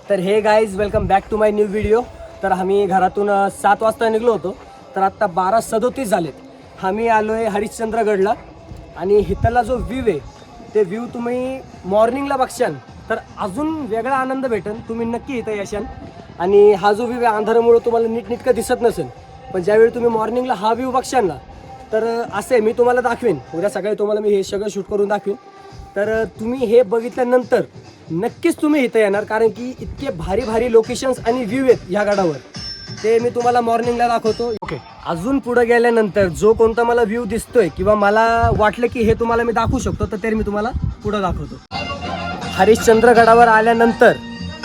तर hey guys welcome back to my new video. तर आम्ही घरातून 7 वाजता निघलो होतो. तर आत्ता 12:37 झालेत. आम्ही आलो आहे हरिश्चंद्रगडला आणि इथला जो व्ह्यू आहे ते व्ह्यू तुम्ही मॉर्निंगला बघशाल तर अजून वेगळा आनंद भेटेल. तुम्ही नक्की इथं येशाल. आणि हा जो व्ह्यू आहे अंधारामुळे तुम्हाला नीटनेटकं दिसत नसेल, पण ज्यावेळी तुम्ही मॉर्निंगला हा व्ह्यू बघशाल ना तर असे मी तुम्हाला दाखवेन. उद्या सकाळी तुम्हाला मी हे सगळं शूट करून दाखवेन. तर तुम्ही हे बघितल्यानंतर नक्कीच तुम्ही इथं येणार, कारण की इतके भारी भारी लोकेशन्स आणि व्ह्यू आहेत ह्या गडावर. ते मी तुम्हाला मॉर्निंगला दाखवतो. ओके, अजून पुढे गेल्यानंतर जो कोणता मला व्ह्यू दिसतोय किंवा मला वाटलं की हे तुम्हाला मी दाखवू शकतो तर ते मी तुम्हाला पुढं दाखवतो. हरिश्चंद्रगडावर आल्यानंतर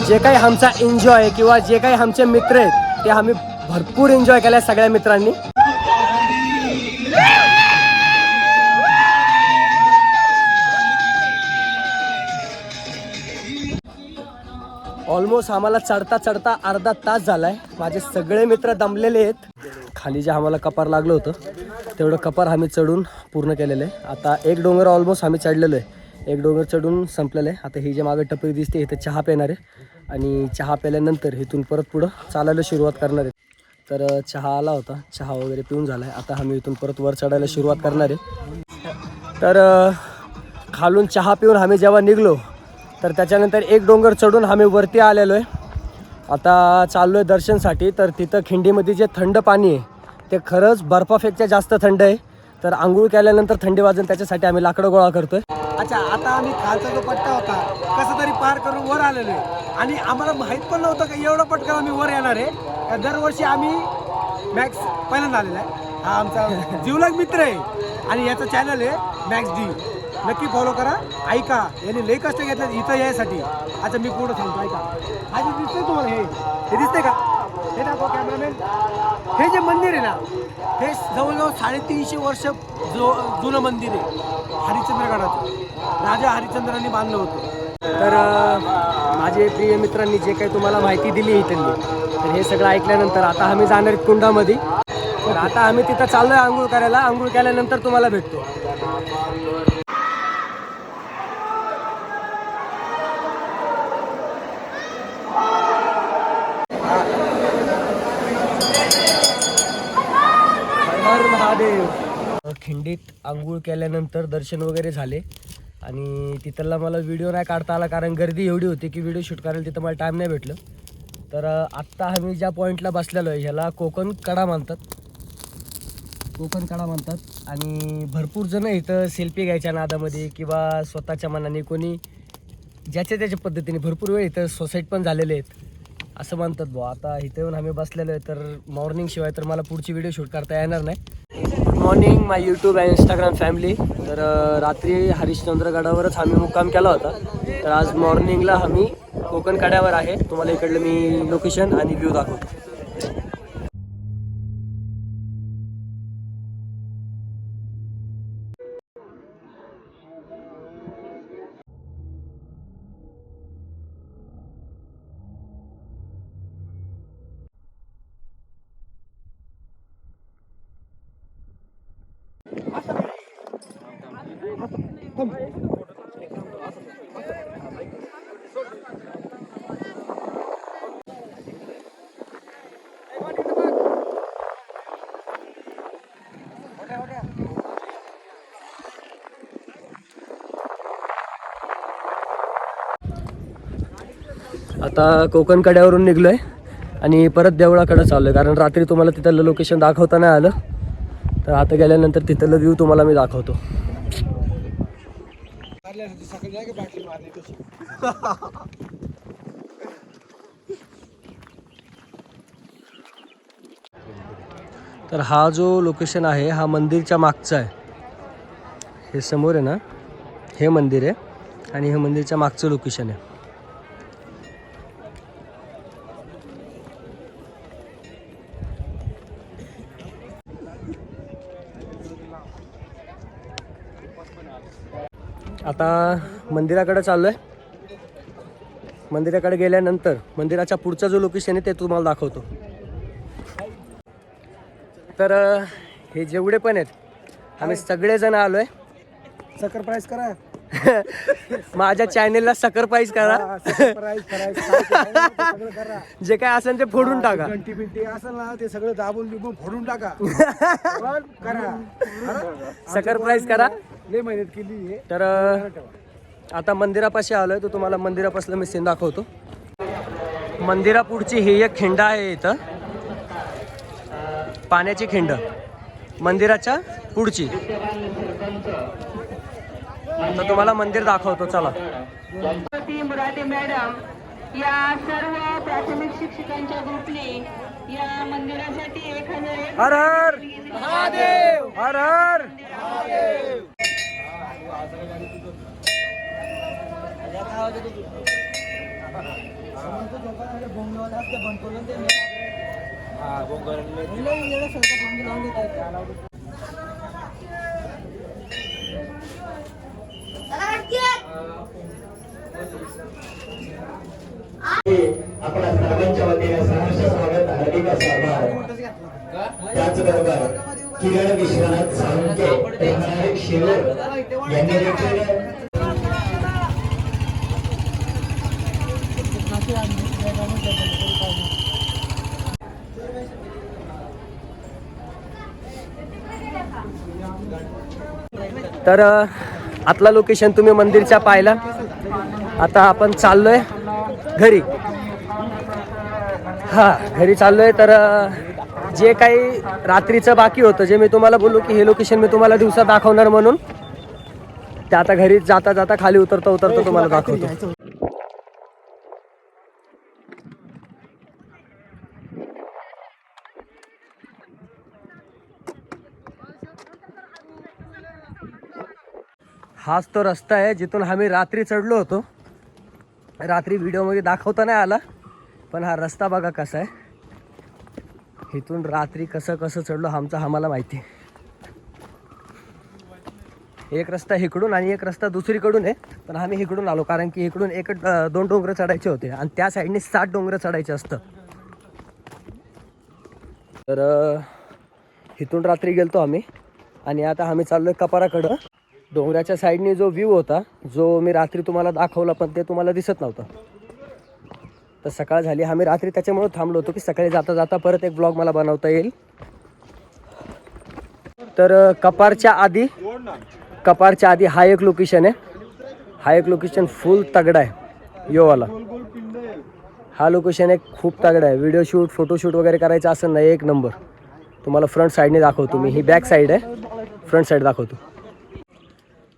जे काही आमचा एन्जॉय किंवा जे काही आमचे मित्र आहेत ते आम्ही भरपूर एन्जॉय केला सगळ्या मित्रांनी. ऑलमोस्ट आम्हाला चढता चढता अर्धा तास झालाय. माझे सगळे मित्र दमलेले आहेत. खाली जे आम्हाला कपार लागलं होतं तेवढं कपार आम्ही चढून पूर्ण केलेलं आहे. आता एक डोंगर ऑलमोस्ट आम्ही चढलेलो आहे. एक डोंगर चढून संपलेलं आहे. आता ही जे मागे टपरी दिसते इथं चहा पिणार आहे आणि चहा प्यायल्यानंतर इथून परत पुढं चालायला सुरुवात करणार आहे. तर चहा आला होता, चहा वगैरे पिऊन झाला आहे. आता आम्ही इथून परत वर चढायला सुरुवात करणार आहे. तर खालून चहा पिऊन आम्ही जेव्हा निघलो तर त्याच्यानंतर एक डोंगर चढून आम्ही वरती आलेलो आहे. आता चाललो आहे दर्शनसाठी. तर तिथं खिंडीमध्ये जे थंड पाणी आहे ते खरंच बर्फापेक्षा जास्त थंड आहे. तर आंघोळ केल्यानंतर थंडी वाजून त्याच्यासाठी आम्ही लाकडं गोळा करतोय. अच्छा, आता आम्ही खालचा जो पट्टा होता कसं तरी पार करून वर आलेलो आहे आणि आम्हाला माहीत पण नव्हतं की एवढं पटकन आम्ही वर येणार आहे. दरवर्षी आम्ही मॅक्स पहिल्यांदा आलेला आहे. हा आमचा जिवलग मित्र आहे आणि याचं चॅनल आहे मॅक्स डी. नक्की फॉलो करा. ऐका, यांनी लई कष्ट घेतलं इथं यायसाठी. अच्छा, मी पुढं सांगतो, ऐका. हा जे दिसतंय तुम्हाला हे दिसतंय का? हे दाखव कॅमेरामॅन. हे जे मंदिर आहे ना हे जवळजवळ 350 वर्ष जुनं मंदिर आहे हरिश्चंद्रगडाचं. राजा हरिश्चंद्रांनी बांधलं होतं. तर माझे प्रिय मित्रांनी जे काही तुम्हाला माहिती दिली इथली तर हे सगळं ऐकल्यानंतर आता आम्ही जाणार कुंडामध्ये. तर आता आम्ही तिथं चाललो आहे आंघोळ करायला. आंघोळ केल्यानंतर तुम्हाला भेटतो. हर महादेव. खिंडीत आंघोळ केल्यानंतर दर्शन वगैरे झाले आणि तिथला मला व्हिडिओ नाही काढता आला कारण गर्दी एवढी होती की व्हिडिओ शूट करायला तिथं मला टाईम नाही भेटलं. तर आत्ता आम्ही ज्या पॉईंटला बसलेलो आहे ह्याला कोकण कडा म्हणतात. कोकण कडा म्हणतात आणि भरपूर जण इथं सेल्फी घ्यायच्या नादामध्ये किंवा स्वतःच्या मनाने कोणी ज्याच्या त्याच्या पद्धतीने भरपूर वेळ इथं सोसाईट पण झालेले आहेत असं म्हणतात भाऊ. आता इथं येऊन आम्ही बसलेलो आहे. तर मॉर्निंग शिवाय तर मला पुढची व्हिडिओ शूट करता येणार नाही. Good morning my YouTube and Instagram family. तर रात्री हरिश्चंद्रगडावरच आम्ही मुक्काम केला होता. तर आज मॉर्निंगला आम्ही कोकण कड्यावर आहे. तुम्हाला इकडलं मी लोकेशन आणि व्ह्यू दाखवतो. आता कोकण कड्यावरून निघलोय आणि परत देवळाकडे चाललोय कारण रात्री तुम्हाला तिथलं लोकेशन दाखवता नाही आलं. तर आता गेल्यानंतर तिथलं व्ह्यू तुम्हाला मी दाखवतो. तर हा जो लोकेशन आहे हा मंदिरच्या मागचा आहे. हे समोर आहे ना हे मंदिर आहे आणि हे मंदिरच्या मागचं लोकेशन आहे. आता मंदिराकडे चाललोय. मंदिराकडे गेल्यानंतर मंदिराच्या पुढचा जो लोकेशन आहे ते तुम्हाला दाखवतो. तर हे जेवढे पण आहेत आम्ही सगळेजण आलोय. सरप्राईज करा. माझ्या चॅनेलला सक्रिफाईस करा. जे काय असेल ते फोडून टाका. घंटी बिंटी असेल ना ते सगळं दाबून बिबून फोडून टाका. पण करा सक्रिफाईस करा. लय मेहनत केली आहे. तर आता मंदिरापाशी आलोय, तर तुम्हाला मंदिरापासलं मी सीन दाखवतो. मंदिरापुढची ही एक खिंड आहे इथं, पाण्याची खिंड मंदिराच्या पुढची. तर तुम्हाला मंदिर दाखवतो, चला. मुरादे मॅडम या सर्व प्राथमिक शिक्षकांच्या ग्रुपने या मंदिरासाठी 1001 हर हर महादेव, हर हर. आपल्या सर्वांच्या वतीने सहर्ष स्वागत, हार्दिक आभार. त्याचबरोबर किरण विश्वनाथ साळुंके, राहणारे शिरूर यांनी देखील तर आतला लोकेशन तुम्ही मंदिरच्या पाहिला. आता आपण चाललोय घरी. घरी चाललोय. तर जे काही रात्रीचं बाकी होतं, जे मी तुम्हाला बोललो की हे लोकेशन मी तुम्हाला दिवसा दाखवणार म्हणून, ते आता घरी जाता जाता खाली उतरता उतरता तुम्हाला दाखवतो. हाच तो रस्ता आहे जिथून आम्ही रात्री चढलो होतो. रात्री व्हिडिओमध्ये दाखवता नाही आला, पण हा रस्ता बघा कसा आहे. इथून रात्री कसं कसं चढलो आम्हाला माहिती आहे. एक रस्ता इकडून आणि एक रस्ता दुसरीकडून आहे, पण आम्ही इकडून आलो कारण की इकडून 2 डोंगर चढायचे होते आणि त्या साईडने 7 डोंगर चढायचे असतं. तर इथून रात्री गेलतो आम्ही आणि आता आम्ही चाललोय कपाराकडं. डोंगराच्या साईडने जो व्ह्यू होता, जो मी रात्री तुम्हाला दाखवला, पण ते तुम्हाला दिसत नव्हतं. तर सकाळ झाली. आम्ही रात्री त्याच्यामुळे थांबलो होतो की सकाळी जाता जाता परत एक ब्लॉग मला बनवता येईल. तर कपारच्या आधी हा एक लोकेशन आहे. हा एक लोकेशन फुल तगडा आहे. योवाला हा लोकेशन एक खूप तगडा आहे. व्हिडिओ शूट, फोटोशूट वगैरे करायचं असेल ना, एक नंबर. तुम्हाला फ्रंट साईडने दाखवतो मी. ही बॅक साईड आहे, फ्रंट साईड दाखवतो.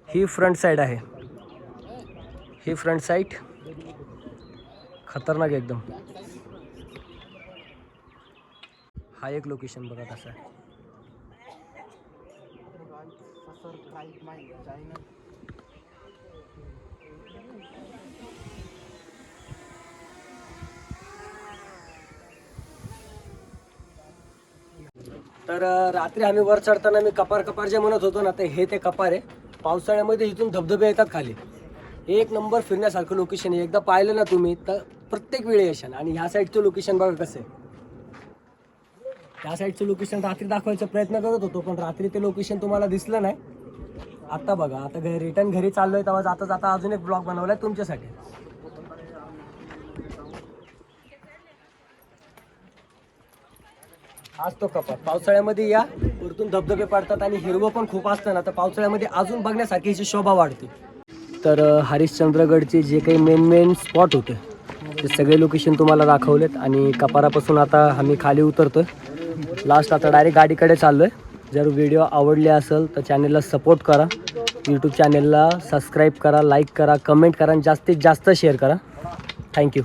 ही फ्रंट साईड आहे. ही फ्रंट साईड खतरनाक एकदम. हा एक लोकेशन बघा कसा आहे. तर रात्री आम्ही वर चढताना मी कपार जे म्हणत होतो ना, ते कपार आहे. पावसाळ्यामध्ये इथून धबधबे येतात खाली. एक नंबर फिरण्यासारखं लोकेशन आहे. एकदा पाहिलं ना तुम्ही तर प्रत्येक वेळी येशाल. आणि ह्या साईडचं लोकेशन बघा कसं आहे. त्या साईडचं लोकेशन रात्री दाखवायचा प्रयत्न करत होतो, पण रात्री ते लोकेशन तुम्हाला दिसलं नाही. आता बघा, आता रिटर्न घरी चाललोय तेव्हा जाता जाता अजून एक ब्लॉग बनवलाय तुमच्यासाठी. आज तो कपार. पावसाळ्यामध्ये या, वरतून धबधबे पडतात आणि हिरवं पण खूप असतं ना, तर पावसाळ्यामध्ये अजून बघण्यासारखी हिची शोभा वाढते. तर हरिश्चंद्रगडचे जे काही मेन स्पॉट होते ते सगळे लोकेशन तुम्हाला दाखवलेत. आणि कपारापासून आता आम्ही खाली उतरतोय. लास्ट आता डायरेक्ट गाडीकडे चाललोय. जर व्हिडिओ आवडले असेल तर चॅनलला सपोर्ट करा, यूट्यूब चॅनलला सबस्क्राईब करा, लाईक करा, कमेंट करा आणि जास्तीत जास्त शेअर करा. थँक्यू.